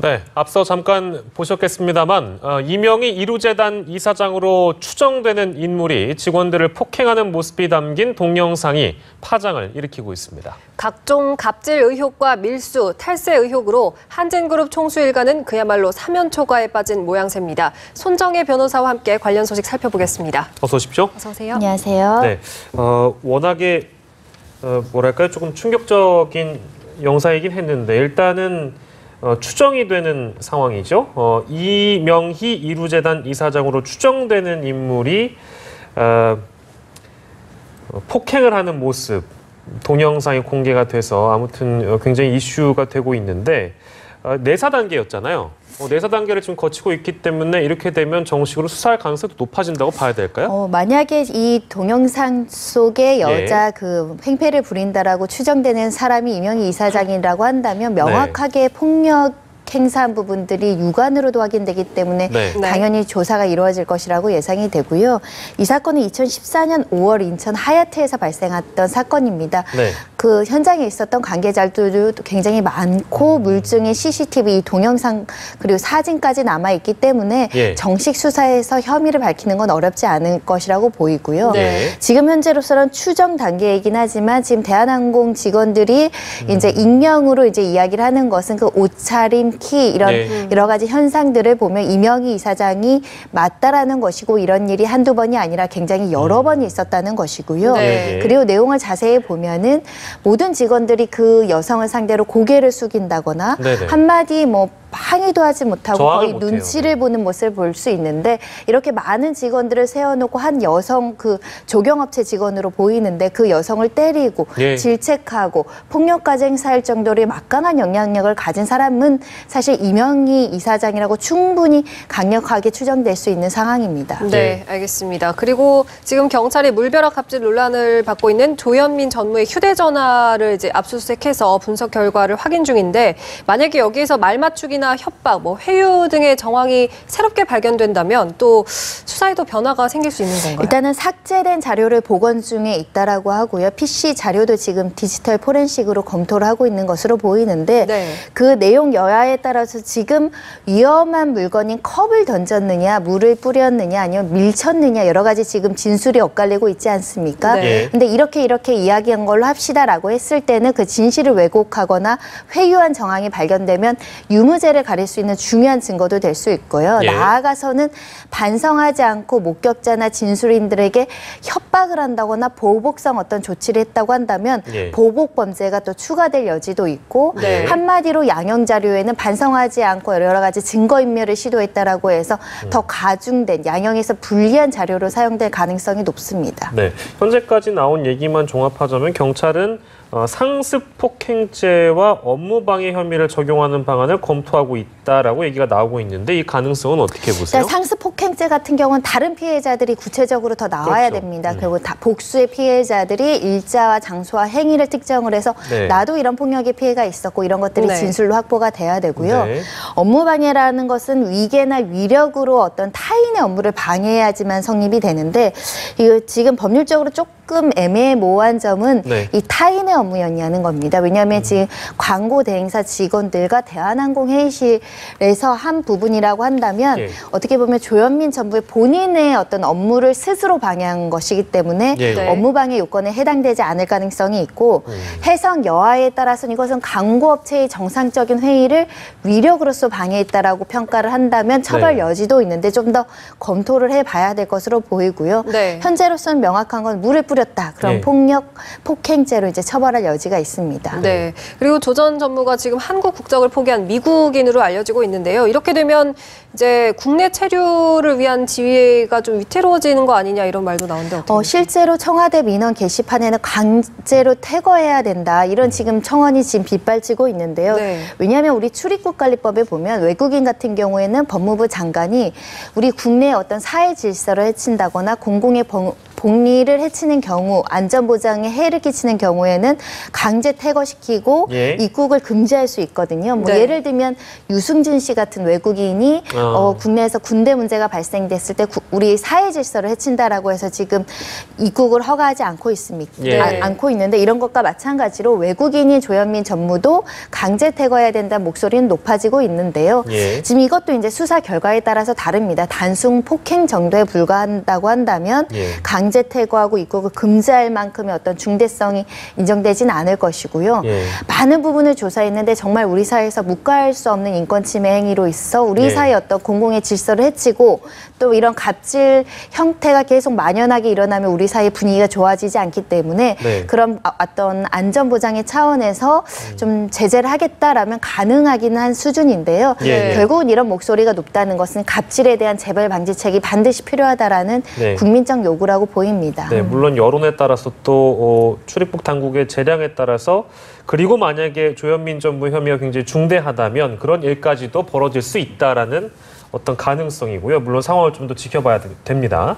네, 앞서 잠깐 보셨겠습니다만 이명희 이루재단 이사장으로 추정되는 인물이 직원들을 폭행하는 모습이 담긴 동영상이 파장을 일으키고 있습니다. 각종 갑질 의혹과 밀수, 탈세 의혹으로 한진그룹 총수 일가는 그야말로 사면초가에 빠진 모양새입니다. 손정혜 변호사와 함께 관련 소식 살펴보겠습니다. 어서 오십시오. 어서 오세요. 안녕하세요. 네, 워낙에 뭐랄까요, 조금 충격적인 영상이긴 했는데 일단은 추정이 되는 상황이죠. 이명희 이루재단 이사장으로 추정되는 인물이 폭행을 하는 모습, 동영상이 공개가 돼서 아무튼 굉장히 이슈가 되고 있는데 내사 단계였잖아요. 내사 단계를 지금 거치고 있기 때문에 이렇게 되면 정식으로 수사할 가능성이 높아진다고 봐야 될까요? 만약에 이 동영상 속에 여자 그 행패를 부린다라고 추정되는 사람이 이명희 이사장이라고 한다면 명확하게 폭력 행사한 부분들이 육안으로도 확인되기 때문에 당연히 조사가 이루어질 것이라고 예상이 되고요. 이 사건은 2014년 5월 인천 하얏트에서 발생했던 사건입니다. 그 현장에 있었던 관계자들도 굉장히 많고 물증의 CCTV, 동영상 그리고 사진까지 남아있기 때문에 정식 수사에서 혐의를 밝히는 건 어렵지 않을 것이라고 보이고요. 지금 현재로서는 추정 단계이긴 하지만 지금 대한항공 직원들이 이제 익명으로 이제 이야기를 하는 것은 그 옷차림, 키 이런 여러 가지 현상들을 보면 이명희 이사장이 맞다라는 것이고 이런 일이 한두 번이 아니라 굉장히 여러 번이 있었다는 것이고요. 그리고 내용을 자세히 보면은 모든 직원들이 그 여성을 상대로 고개를 숙인다거나 한마디 뭐 항의도 하지 못하고 거의 눈치를 보는 모습을 볼 수 있는데 이렇게 많은 직원들을 세워놓고 한 여성 그 조경업체 직원으로 보이는데 그 여성을 때리고 질책하고 폭력까지 행사할 정도로 막강한 영향력을 가진 사람은 사실 이명희 이사장이라고 충분히 강력하게 추정될 수 있는 상황입니다. 네, 알겠습니다. 그리고 지금 경찰이 물벼락 갑질 논란을 받고 있는 조현민 전무의 휴대전화를 이제 압수수색해서 분석 결과를 확인 중인데 만약에 여기에서 말맞추기나 협박, 회유 등의 정황이 새롭게 발견된다면 또 수사에도 변화가 생길 수 있는 건가요? 일단은 삭제된 자료를 복원 중에 있다라고 하고요. PC 자료도 지금 디지털 포렌식으로 검토를 하고 있는 것으로 보이는데 그 내용 여하에 따라서 지금 위험한 물건인 컵을 던졌느냐, 물을 뿌렸느냐, 아니면 밀쳤느냐 여러 가지 지금 진술이 엇갈리고 있지 않습니까? 근데 이렇게 이야기한 걸로 합시다라고 했을 때는 그 진실을 왜곡하거나 회유한 정황이 발견되면 유무죄를 가릴 수 있는 중요한 증거도 될 수 있고요. 나아가서는 반성하지 않고 목격자나 진술인들에게 협박을 한다거나 보복성 어떤 조치를 했다고 한다면 보복 범죄가 또 추가될 여지도 있고 한마디로 양형 자료에는 반성하지 않고 여러 가지 증거인멸을 시도했다라고 해서 더 가중된 양형에서 불리한 자료로 사용될 가능성이 높습니다. 현재까지 나온 얘기만 종합하자면 경찰은 상습 폭행죄와 업무방해 혐의를 적용하는 방안을 검토하고 있다라고 얘기가 나오고 있는데 이 가능성은 어떻게 보세요? 그러니까 상습 폭행죄 같은 경우는 다른 피해자들이 구체적으로 더 나와야 됩니다. 그리고 복수의 피해자들이 일자와 장소와 행위를 특정을 해서 나도 이런 폭력의 피해가 있었고 이런 것들이 진술로 확보가 돼야 되고요. 업무방해라는 것은 위계나 위력으로 어떤 타인의 업무를 방해해야지만 성립이 되는데 이거 지금 법률적으로 조금 애매모호한 점은 이 타인의 업무였냐는 겁니다. 왜냐하면 지금 광고 대행사 직원들과 대한항공 회의실에서 한 부분이라고 한다면 어떻게 보면 조현민 전무의 본인의 어떤 업무를 스스로 방해한 것이기 때문에 업무방해 요건에 해당되지 않을 가능성이 있고 해석 여하에 따라서는 이것은 광고업체의 정상적인 회의를 위력으로서 방해했다라고 평가를 한다면 처벌 여지도 있는데 좀 더 검토를 해봐야 될 것으로 보이고요. 현재로서는 명확한 건 물을 뿌렸다. 그럼 폭행죄로 이제 처벌할 여지가 있습니다. 그리고 조 전 전무가 지금 한국 국적을 포기한 미국인으로 알려지고 있는데요. 이렇게 되면 이제 국내 체류를 위한 지위가 좀 위태로워지는 거 아니냐 이런 말도 나오는데 어떻게 실제로 청와대 민원 게시판에는 강제로 퇴거해야 된다. 이런 지금 청원이 지금 빗발치고 있는데요. 왜냐하면 우리 출입국관리법에 보면 외국인 같은 경우에는 법무부 장관이 우리 국내의 어떤 사회 질서를 해친다거나 공공의 공리를 해치는 경우, 안전보장에 해를 끼치는 경우에는 강제 퇴거시키고 예. 입국을 금지할 수 있거든요. 뭐 네. 예를 들면 유승준 씨 같은 외국인이 국내에서 군대 문제가 발생됐을 때 우리 사회 질서를 해친다라고 해서 지금 입국을 허가하지 않고 있습니다. 예. 않고 있는데 이런 것과 마찬가지로 외국인인 조현민 전무도 강제 퇴거해야 된다는 목소리는 높아지고 있는데요. 예. 지금 이것도 이제 수사 결과에 따라서 다릅니다. 단순 폭행 정도에 불과한다고 한다면 예. 강제 퇴거하고 입국을 금지할 만큼의 어떤 중대성이 인정되지는 않을 것이고요. 예. 많은 부분을 조사했는데 정말 우리 사회에서 묵과할 수 없는 인권 침해 행위로 있어 우리 예. 사회의 어떤 공공의 질서를 해치고 또 이런 갑질 형태가 계속 만연하게 일어나면 우리 사회 분위기가 좋아지지 않기 때문에 네. 그런 어떤 안전보장의 차원에서 좀 제재를 하겠다라면 가능하긴 한 수준인데요. 예. 결국은 이런 목소리가 높다는 것은 갑질에 대한 재발 방지책이 반드시 필요하다라는 네. 국민적 요구라고 보입니다. 네, 물론 여론에 따라서 또 출입국 당국의 재량에 따라서 그리고 만약에 조현민 전무 혐의가 굉장히 중대하다면 그런 일까지도 벌어질 수 있다라는 어떤 가능성이고요. 물론 상황을 좀 더 지켜봐야 됩니다.